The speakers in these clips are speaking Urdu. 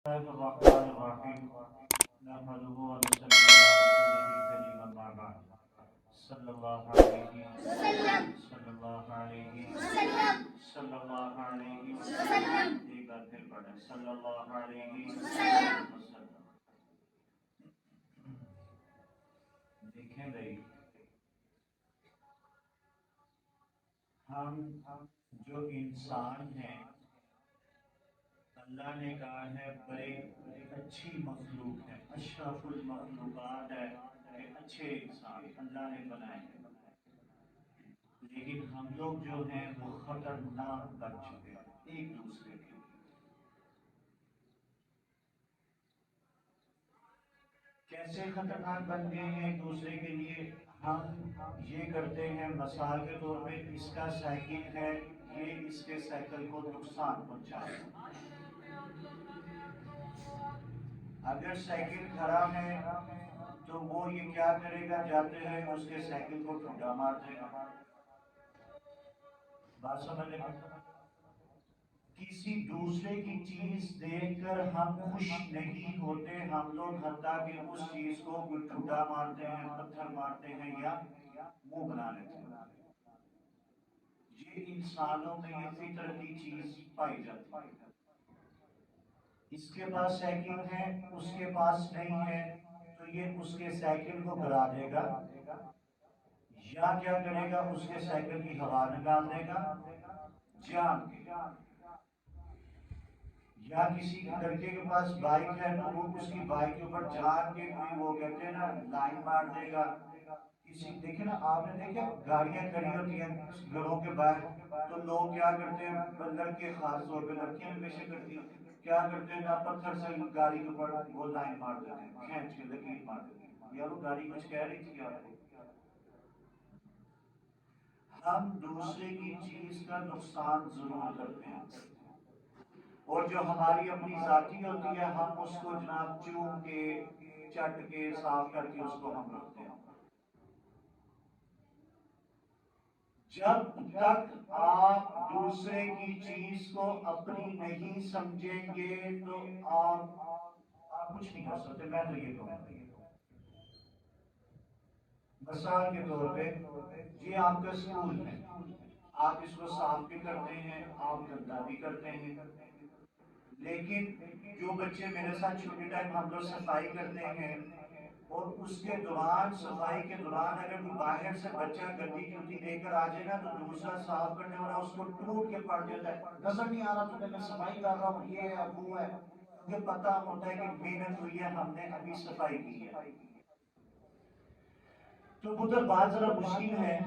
الله الرحمن الرحيم نحمده ونصلي على رسوله الكريم أما بعد صلى الله عليه وسلم صلى الله عليه وسلم صلى الله عليه وسلم ایک بار پھر پڑھیں صلی اللہ علیہ وسلم. دیکھیں بھائی، ہم جو انسان ہیں اللہ نے کہا ہے بڑے اچھی مخلوق ہے، اشرف المخلوقات ہے کہ اچھے انسان اللہ نے بنائے ہیں، لیکن ہم لوگ جو ہیں وہ خطرناک بن چکے ہیں ایک دوسرے کے. کیسے خطرناک بن گئے ہیں ایک دوسرے کے لیے؟ ہم یہ کرتے ہیں مثال کے طور پہ اس کا سائیکل ہے، یہ اس کے سائیکل کو نقصان پہنچائے. اگر سائیکل خراب ہے تو وہ یہ کیا کرے گا، جاتے ہیں اس کے سائیکل کو ٹھنڈا مار دے گا. بات سمجھ لیں. کسی دوسرے کی چیز دیکھ کر ہم خوش نہیں ہوتے، ہم لوگ حتیٰ کہ اس چیز کو ٹھنڈا مارتے ہیں، پتھر مارتے ہیں یا منہ بنا لیتے ہیں. یہ انسانوں میں یہ فطرت کی چیز پائی جاتی ہے. اس کے پاس سائیکل ہے، اس کے پاس نہیں ہے، تو یہ اس کے سائیکل کو گرا دے گا یا کیا کرے گا، اس کے سائیکل کی ہوا نکال دے گا جان کے. یا کسی لڑکے کے پاس بائک ہے تو وہ اس کی بائک کے اوپر جان کے کوئی وہ کہتے ہیں نا لائن مار دے گا. کسی دیکھیں نا، آپ نے دیکھا گاڑیاں کھڑی ہوتی ہیں گھروں کے باہر تو لوگ کیا کرتے ہیں، لڑکے خاص طور پہ، لڑکیاں ہمیشہ کرتی ہیں، کیا کرتے ہیں نا پتھر سے گاڑی کے اوپر وہ لائن مار دیتے ہیں، کھینچ کے لکیر مار دیتے ہیں. یا وہ گاڑی کچھ کہہ رہی تھی آپ کو. ہم دوسرے کی چیز کا نقصان ضرور کرتے ہیں، اور جو ہماری اپنی ذاتی ہوتی ہے ہم اس کو جناب چوم کے چٹ کے صاف کر کے اس کو ہم رکھتے ہیں. جب تک آپ دوسرے کی چیز کو اپنی نہیں سمجھیں گے تو آپ کچھ نہیں کر سکتے. میں تو یہ کہوں، مثال کے طور پہ یہ آپ کا اسکول ہے، آپ اس کو صاف بھی کرتے ہیں، آپ گندا بھی کرتے ہیں، لیکن جو بچے میرے ساتھ چھوٹے ٹائم ہم لوگ صفائی کرتے ہیں اور اس کے دوران صفائی کے دوران اگر کوئی باہر سے بچہ گندی جوتی لے کر آ جائے نا تو دوسرا صاف کرنے والا اس کو ٹوٹ کے پڑ جاتا ہے، نظر نہیں آ رہا تمہیں میں صفائی کر رہا ہوں، یہ ہے وہ ہے. مجھے پتا ہوتا ہے کہ محنت ہوئی ہے، ہم نے ابھی صفائی کی ہے. تو پتر بات ذرا مشکل ہے.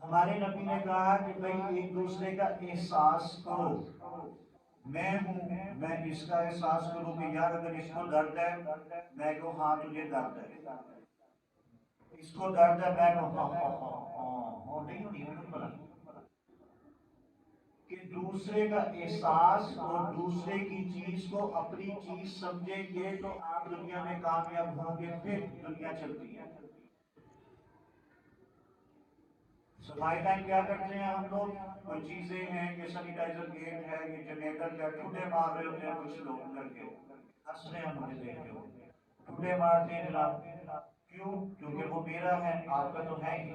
ہمارے نبی نے کہا کہ بھائی ایک دوسرے کا احساس کرو. میں ہوں، میں اس کا احساس کروں کہ یار اگر اس کو درد ہے میں کہوں ہاں تجھے درد ہے، اس کو درد ہے میں کہوں ہاں ہاں ہاں ہاں نہیں ہونی بنا. کہ دوسرے کا احساس اور دوسرے کی چیز کو اپنی چیز سمجھیں گے تو آپ دنیا میں کامیاب ہوں گے. پھر دنیا چلتی ہے. صفائی ٹائم کیا کرتے ہیں ہم لوگ، کوئی چیزیں ہیں، یہ سینیٹائزر گیٹ ہے، یہ جنریٹر کا ٹھوٹے مار رہے ہوتے ہیں کچھ لوگ کر کے ہنس رہے ہیں مجھے دیکھ کے، ٹھوٹے مارتے ہیں جناب. کیوں؟ کیونکہ وہ میرا ہے، آپ کا تو ہے ہی.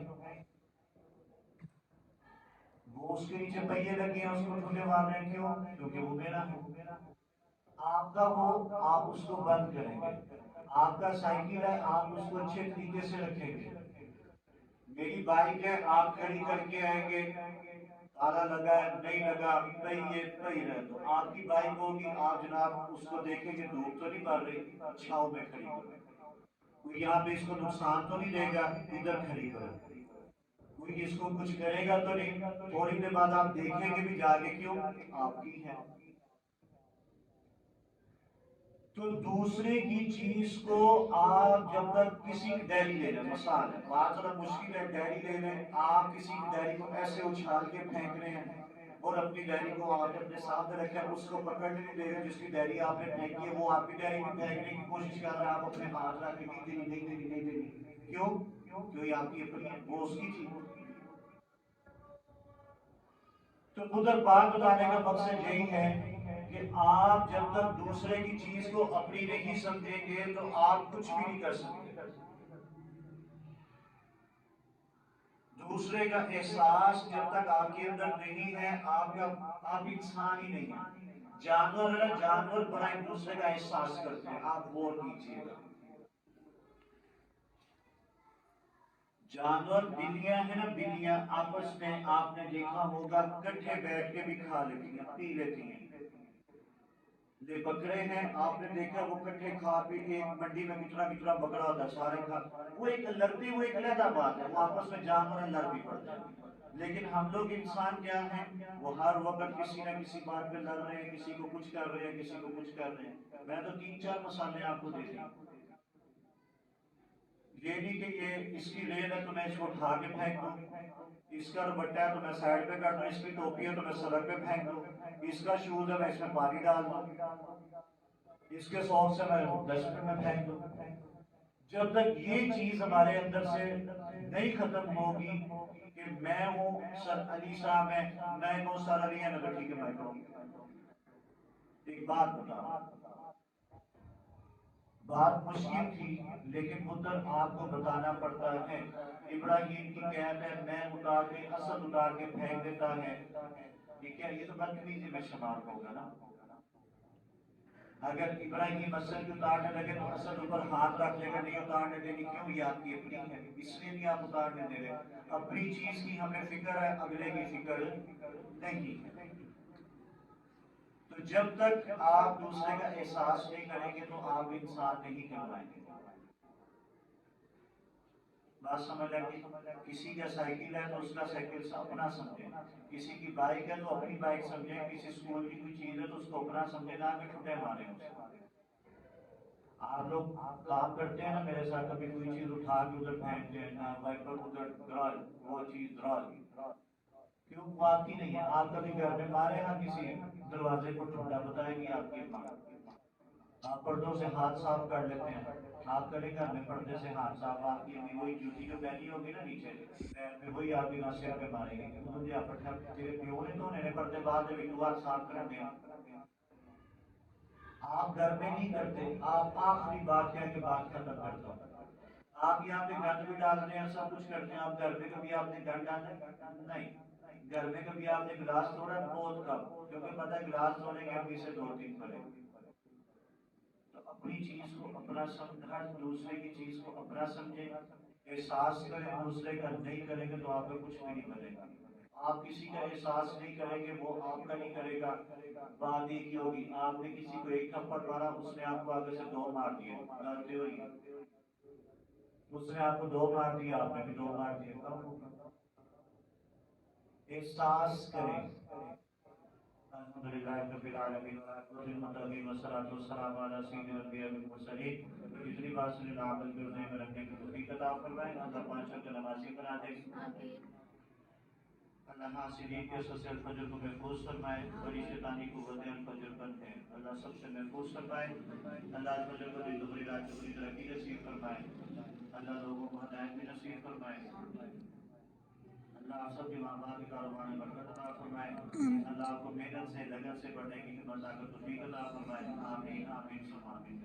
وہ اس کے نیچے پہیے لگے ہیں، اس کو ٹھوٹے مار رہے ہیں. کیوں؟ کیونکہ وہ میرا ہے. آپ کا وہ آپ اس کو بند کریں گے. آپ کا سائیکل ہے، آپ اس کو اچھے طریقے سے رکھیں گے. میری بائک ہے، آپ کھڑی کر کے آئیں گے، تالا لگا ہے نہیں لگا پہی رہ تو آپ کی بائک ہوگی، آپ جناب اس کو دیکھیں گے دھوپ تو نہیں پڑ رہی، چھاؤں میں کھڑی کرو. کوئی یہاں پہ اس کو نقصان تو نہیں دے گا، ادھر کھڑی کرو. کوئی اس کو کچھ کرے گا تو نہیں. تھوڑی دیر بعد آپ دیکھیں گے بھی جا کے کیوں آپ کی ہے. تو دوسرے کی چیز کو آپ جب تک کسی کی ڈائری لے لیں، مثال ہے بات ذرا مشکل ہے، ڈائری لے لیں، آپ کسی کی ڈائری کو ایسے اچھال کے پھینک رہے ہیں اور اپنی ڈائری کو آپ اپنے سامنے رکھیں، اس کو پکڑنے نہیں دے رہے. جس کی ڈائری آپ نے پھینکی ہے وہ آپ کی ڈائری میں پھینکنے کی کوشش کر رہے ہیں، آپ اپنے ہاتھ رکھ کے نہیں دینی نہیں دینی نہیں دینی. کیوں؟ کیوں یہ آپ کی اپنی ہے، وہ اس کی تھی. تو ادھر بات بتانے کا مقصد یہی ہے کہ آپ جب تک دوسرے کی چیز کو اپنی نہیں سمجھیں گے تو آپ کچھ بھی نہیں کر سکتے. دوسرے کا احساس جب تک آپ کے اندر نہیں ہے آپ انسان ہی نہیں ہے. جانور بڑا ایک دوسرے کا احساس کرتے ہیں. آپ غور کیجیے گا جانور بلیاں ہیں نا, بلیاں آپس میں آپ نے دیکھا ہوگا کٹھے بیٹھ کے بھی کھا لیتی ہیں, پی لیتی ہیں. یہ بکرے ہیں, آپ نے دیکھا وہ کٹھے کھا پی کے ایک منڈی میں کتنا بکرا ہوتا ہے سارے کھا, وہ ایک لڑتے وہ ایک علیحدہ بات ہے, وہ آپس میں جانور لڑ بھی پڑتے ہیں. لیکن ہم لوگ انسان کیا ہیں, وہ ہر وقت کسی نہ کسی بات پہ لڑ رہے ہیں, کسی کو کچھ کر رہے ہیں, کسی کو کچھ کر رہے ہیں. میں تو 3-4 مثالیں آپ کو دے دوں. یہ نہیں کہ یہ اس کی ریل ہے تو میں اس کو اٹھا کے پھینک دوں, اس کا دوپٹہ ہے تو میں سائڈ پہ کر دوں, اس کی ٹوپی ہے تو میں سڑک پہ پھینک دوں, اس کا شوز ہے میں اس میں پانی ڈال دوں, اس کے سوکس سے میں ڈسٹ بن میں پھینک دوں. جب تک یہ چیز ہمارے اندر سے نہیں ختم ہوگی کہ میں ہوں سر علی صاحب ہے, میں کہوں سر علی ہے نا تو ٹھیک ہے میں کہوں. ایک بات بتا, بات مشکل تھی لیکن مدت آپ کو بتانا پڑتا ہے. ابراہیم کی قید ہے, میں اتار کے اسد اتار کے پھینک دیتا ہے. ٹھیک ہے, یہ تو بدتمیزی میں شمار ہوگا نا. اگر ابراہیم اسد کی اتارنے لگے تو اسد اوپر ہاتھ رکھ لے گا, نہیں اتارنے دے گی. کیوں؟ یہ آپ کی اپنی ہے, اس لیے نہیں آپ اتارنے دے رہے. اپنی چیز کی ہمیں فکر ہے, اگلے کی فکر نہیں ہے. تو جب تک آپ دوسرے کا احساس نہیں کریں گے تو آپ انسان نہیں کہلائیں گے. بات سمجھ آئی؟ کسی کا سائیکل ہے تو اس کا سائیکل اپنا سمجھیں, کسی کی بائک ہے تو اپنی بائک سمجھیں, کسی اسکول کی کوئی چیز ہے تو اس کو اپنا سمجھیں, نہ کہ ٹھٹے مارے. آپ لوگ کام کرتے ہیں نا میرے ساتھ, کبھی کوئی چیز اٹھا کے ادھر پھینکتے ہیں نا, وائپر ادھر ڈرال, وہ چیز ڈرال, کیوں؟ وہ آپ کی نہیں ہے. آپ کبھی گھر میں مارے ہاں کسی دروازے کو ٹھنڈا, بتائے گی آپ کی ماں. آپ پردوں سے ہاتھ صاف کر لیتے ہیں, آپ کریں گھر میں پردے سے ہاتھ صاف. آپ کی امی وہی جوتی جو پہنی ہوگی نا نیچے پیر میں, وہی آپ کی سر پہ مارے گی. مجھے آپ تیرے پیو نے تو نے پردے بعد میں تو ہاتھ صاف کر دیں. آپ گھر میں نہیں کرتے, آپ آخری بات کہہ کے بات ختم کرتا ہوں. آپ یہاں پہ گند بھی ڈالتے ہیں, سب کچھ کرتے ہیں. آپ گھر میں کبھی آپ نے گند ڈالا نہیں. گھر میں کبھی آپ نے گلاس توڑا, بہت کم, کیونکہ پتہ ہے گلاس توڑیں گے اپنی سے 2-3 پڑے. تو اپنی چیز کو اپنا سمجھنا, دوسرے کی چیز کو اپنا سمجھے, احساس کریں. دوسرے کا نہیں کریں گے تو آپ کو کچھ بھی نہیں ملے گا. آپ کسی کا احساس نہیں کریں گے, وہ آپ کا نہیں کرے گا. بات ایک ہی ہوگی, آپ نے کسی کو 1 تھپڑ مارا, اس نے آپ کو آگے سے 2 مار دیے, غلطی ہوئی. اس نے آپ کو 2 مار دیا, آپ نے بھی 2 مار دیا. احساس کریں. الحمدللہ رب العالمین والمتقین والصلاۃ والسلام علی سیدنا الانبیاء والمرسلین. جتنی بات سنیں عمل کرنے میں رکھنے کی توفیق عطا فرمائے. اللہ 5 وقت نمازی بنا دے. اللہ حاصلین کے سلسلے الفجر کو محفوظ فرمائے, بڑی شیطانی قوتیں الفجر بند ہیں, اللہ سب سے محفوظ فرمائے. اللہ الفجر کو دل دوبری رات کو بڑی ترقی نصیب فرمائے. اللہ لوگوں کو ہدایت بھی نصیب فرمائے. اللہ آپ سب کے ماں باپ کے کاروبار میں برکت عطا فرمائے. اللہ آپ کو محنت سے, لگن سے پڑھنے کی ہمت عطا کر توفیق عطا فرمائے. آمین آمین ثم آمین.